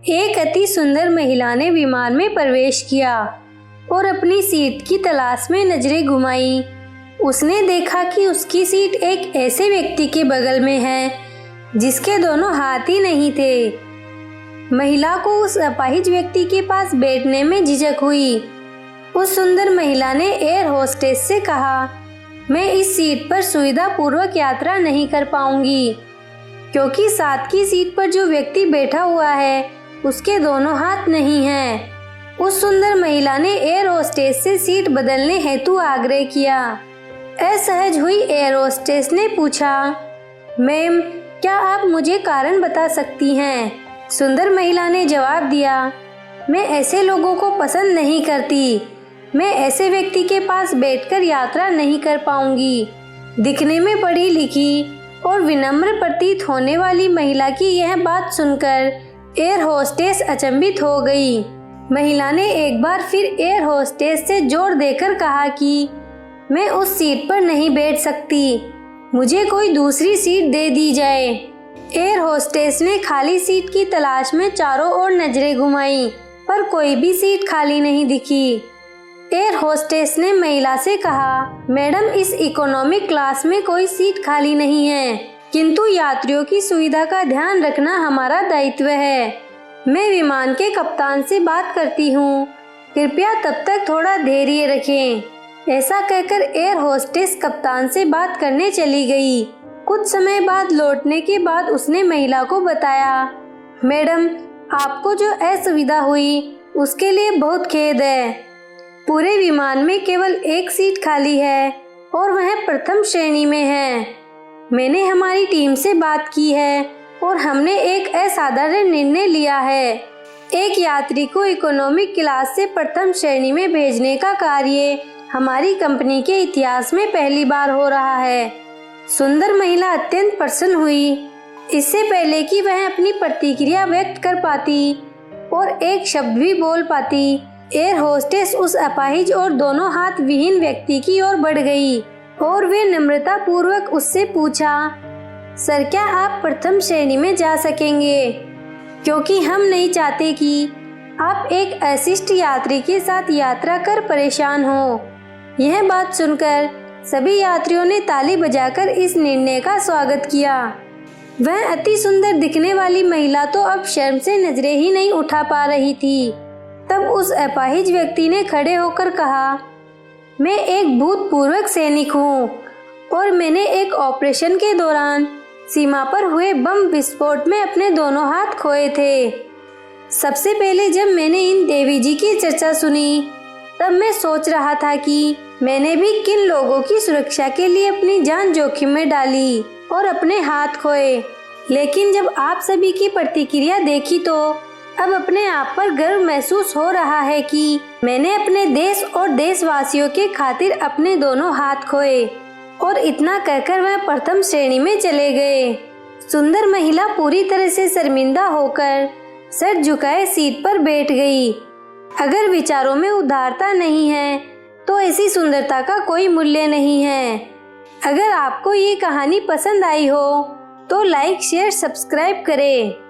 एक अति सुंदर महिला ने विमान में प्रवेश किया और अपनी सीट की तलाश में नजरें घुमाई। उसने देखा कि उसकी सीट एक ऐसे व्यक्ति के बगल में है जिसके दोनों हाथ ही नहीं थे। महिला को उस अपाहिज व्यक्ति के पास बैठने में झिझक हुई। उस सुंदर महिला ने एयर होस्टेस से कहा, मैं इस सीट पर सुविधा पूर्वक यात्रा नहीं कर पाऊंगी क्योंकि साथ की सीट पर जो व्यक्ति बैठा हुआ है उसके दोनों हाथ नहीं हैं। उस सुंदर महिला ने एयर होस्टेस से सीट बदलने हेतु आग्रह किया। असहज हुई एयर होस्टेस ने पूछा, मैम, क्या आप मुझे कारण बता सकती हैं? सुंदर महिला ने जवाब दिया, मैं ऐसे लोगों को पसंद नहीं करती। मैं ऐसे व्यक्ति के पास बैठकर यात्रा नहीं कर पाऊंगी। दिखने में पढ़ी लिखी और विनम्र प्रतीत होने वाली महिला की यह बात सुनकर एयर होस्टेस अचंभित हो गई। महिला ने एक बार फिर एयर होस्टेस से जोर देकर कहा कि मैं उस सीट पर नहीं बैठ सकती, मुझे कोई दूसरी सीट दे दी जाए। एयर होस्टेस ने खाली सीट की तलाश में चारों ओर नजरें घुमाई पर कोई भी सीट खाली नहीं दिखी। एयर होस्टेस ने महिला से कहा, मैडम, इस इकोनॉमिक क्लास में कोई सीट खाली नहीं है, किंतु यात्रियों की सुविधा का ध्यान रखना हमारा दायित्व है। मैं विमान के कप्तान से बात करती हूँ, कृपया तब तक थोड़ा धैर्य रखें। ऐसा कहकर एयर होस्टेस कप्तान से बात करने चली गई। कुछ समय बाद लौटने के बाद उसने महिला को बताया, मैडम, आपको जो असुविधा हुई उसके लिए बहुत खेद है। पूरे विमान में केवल एक सीट खाली है और वह प्रथम श्रेणी में है। मैंने हमारी टीम से बात की है और हमने एक असाधारण निर्णय लिया है। एक यात्री को इकोनॉमिक क्लास से प्रथम श्रेणी में भेजने का कार्य हमारी कंपनी के इतिहास में पहली बार हो रहा है। सुंदर महिला अत्यंत प्रसन्न हुई। इससे पहले कि वह अपनी प्रतिक्रिया व्यक्त कर पाती और एक शब्द भी बोल पाती, एयर होस्टेस उस अपाहिज और दोनों हाथ विहीन व्यक्ति की ओर बढ़ गई और वे नम्रता पूर्वक उससे पूछा, सर, क्या आप प्रथम श्रेणी में जा सकेंगे? क्योंकि हम नहीं चाहते कि आप एक अशिष्ट यात्री के साथ यात्रा कर परेशान हो। यह बात सुनकर सभी यात्रियों ने ताली बजाकर इस निर्णय का स्वागत किया। वह अति सुंदर दिखने वाली महिला तो अब शर्म से नजरें ही नहीं उठा पा रही थी। तब उस अपाहिज व्यक्ति ने खड़े होकर कहा, मैं एक भूतपूर्व सैनिक हूँ और मैंने एक ऑपरेशन के दौरान सीमा पर हुए बम विस्फोट में अपने दोनों हाथ खोए थे। सबसे पहले जब मैंने इन देवी जी की चर्चा सुनी तब मैं सोच रहा था कि मैंने भी किन लोगों की सुरक्षा के लिए अपनी जान जोखिम में डाली और अपने हाथ खोए। लेकिन जब आप सभी की प्रतिक्रिया देखी तो अब अपने आप पर गर्व महसूस हो रहा है कि मैंने अपने देश और देशवासियों के खातिर अपने दोनों हाथ खोए। और इतना कहकर वह प्रथम श्रेणी में चले गए। सुंदर महिला पूरी तरह से शर्मिंदा होकर सर झुकाए सीट पर बैठ गई। अगर विचारों में उदारता नहीं है तो ऐसी सुंदरता का कोई मूल्य नहीं है। अगर आपको ये कहानी पसंद आई हो तो लाइक, शेयर, सब्सक्राइब करें।